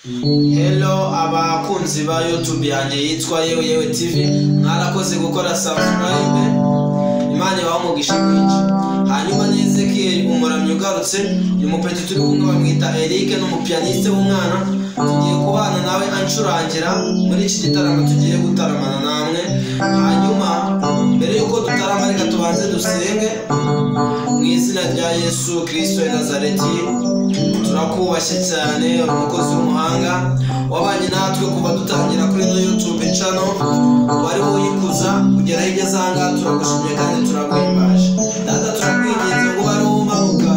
Hello abakunzi ba YouTube yanjye yitwa Yewe TV, mwarakoze gukora subscribe. Imana ibamugisha mwinshi. Hanyuma Ezekiel umuramyi ugarutse, uyu mupeti turi kumwe bamwita Eric n'umupianiste w'umwana, tugiye kubana nawe ancurangira muri iki gitaramo tugiye gutaramana namwe. Hanyuma mbere yuko dutarama reka tubanze dusenge. Mu izina rya Yesu Kristo wa Nazareti, turakubashye cyane, umukozi w'umuhanga wabanye natwe kuva dutangira kuri no YouTube channel, wari uyikuza kugera hirya zanga. Turagushimye kandi turaguhimbaje. Data turakwinginze ngo barumabuka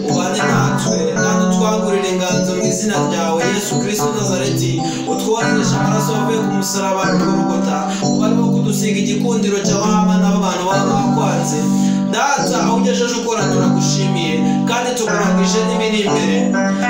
ubane natwe kandi twagurire inganzo mu izina ryawe Yesu Kristo Nazareti, utworesha amaraso avuye ku musaraba wa Golgotha, barimo kudusiga igikundiro cy'abahama n'abantu bakwanze. Data aho ugejeje ukora turagushimiye kandi tukurangije n'ibiri imbere.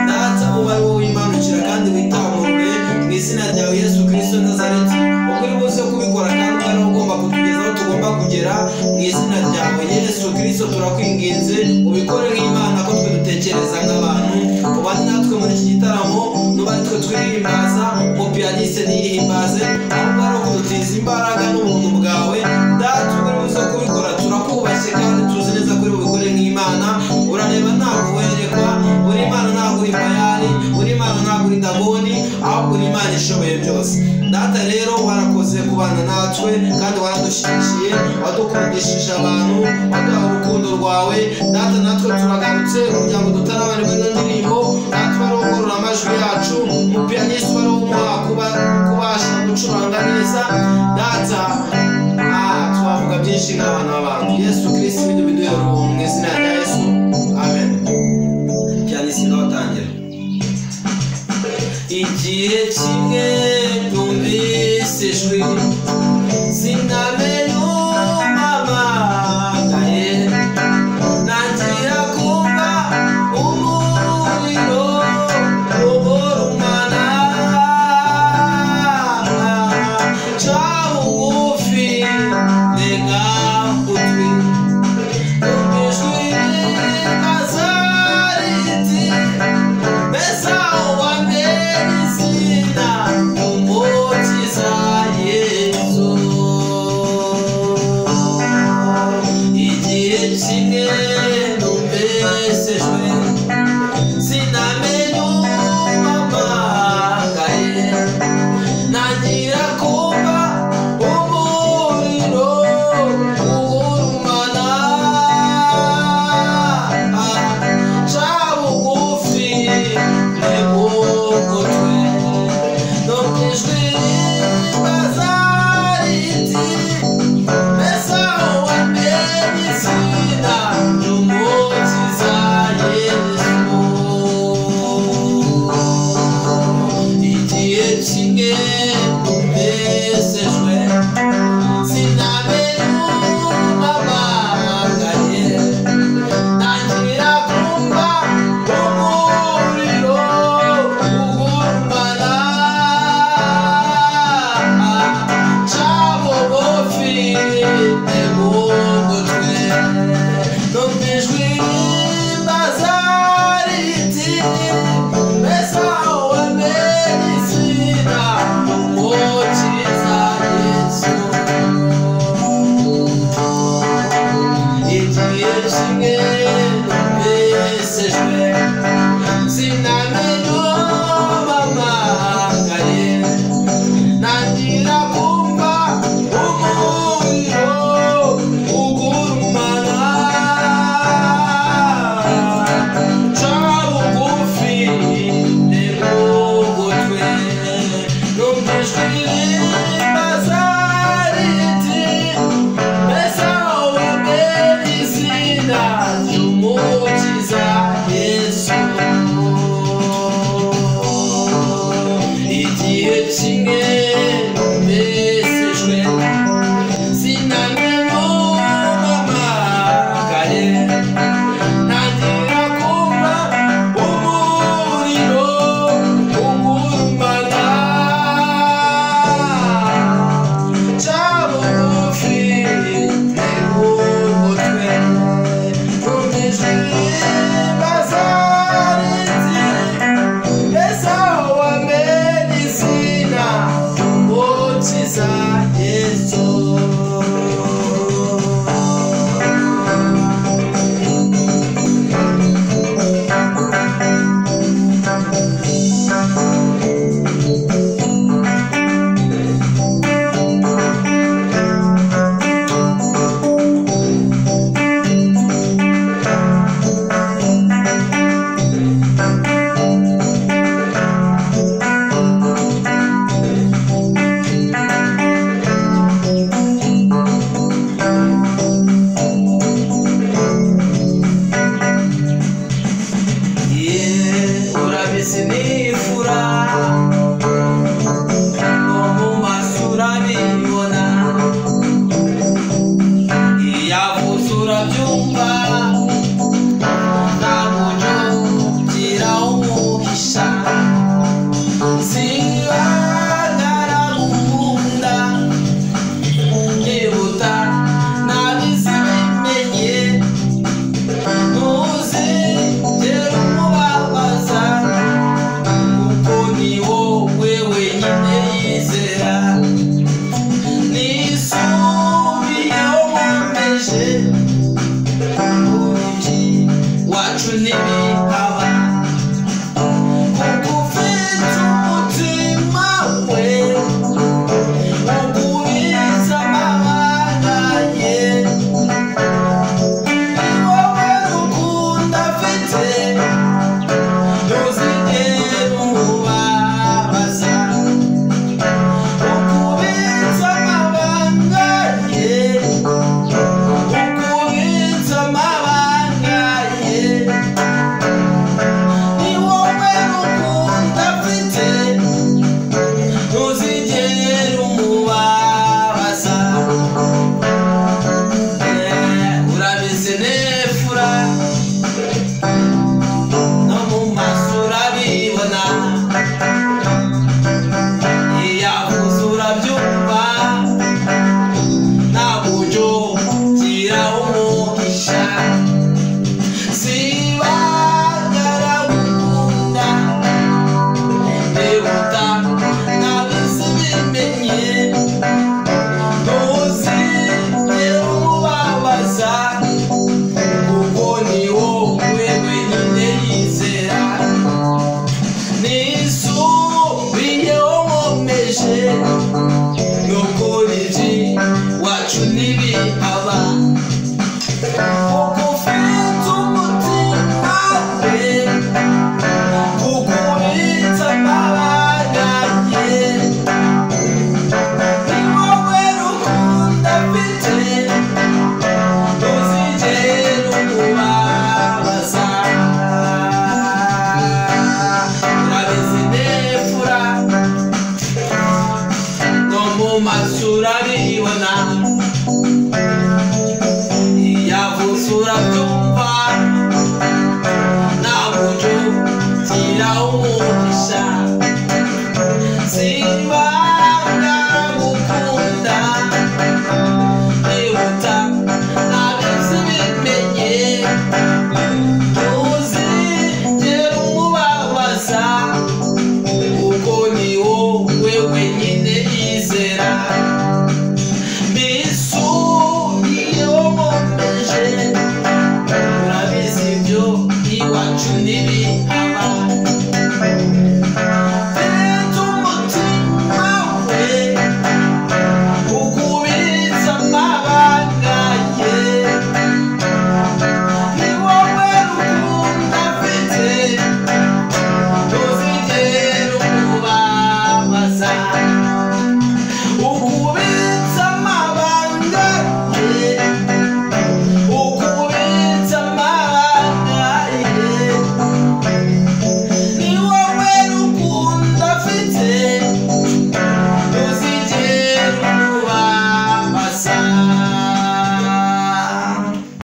Data uba wowe wimanukira kandi witamurwe mu izina ryawe Yesu Kristo Nazareti, ukuri buze kubikora kandi ari ugomba kutugeza aho tugomba kugera mu izina ryawe Yesu Kristo. Turakwinginze ubikore nk'Imana ko twe dutekereza nk'abantu, ubane natwe muri iki gitaramo, nuba twe twihimbaza, umupianiste niyihimbaze, ahubwo ari ukudutiza imbaraga n'ubuntu bwawe. Data ukuri buze kubikora turakubashye kandi tuzi neza kuri bubikore nk'Imana. Urareba ntabwo werekwa, uri Imana ntabwo uri Bayali, uri Imana ntabwo uri Dagoni, ahubwo uri Imana ishoboye byose. Data rero warakoze kubana natwe kandi waradushyigikiye, wadukundishije abantu, waduhaye urukundo rwawe. Data natwe turagarutse kugira ngo dutaramane muri ino ndirimbo. Data barongorora amajwi yacu, umupianiste barumuha kubasha gucuranga neza. Data twavuga byinshi nk'abana b'abantu. Yesu Kristo biduhere mu izina rya Yesu, amen. Pianiste ngatangira. Igihe kimwe numvise ijwi sinamenye umamagaye, nangira kumva umuriro ugurumana, ca bugufi ntega ugutwi, ijwi ribaza riti mbese aho wamenye izina umukiza Yesu. Amen.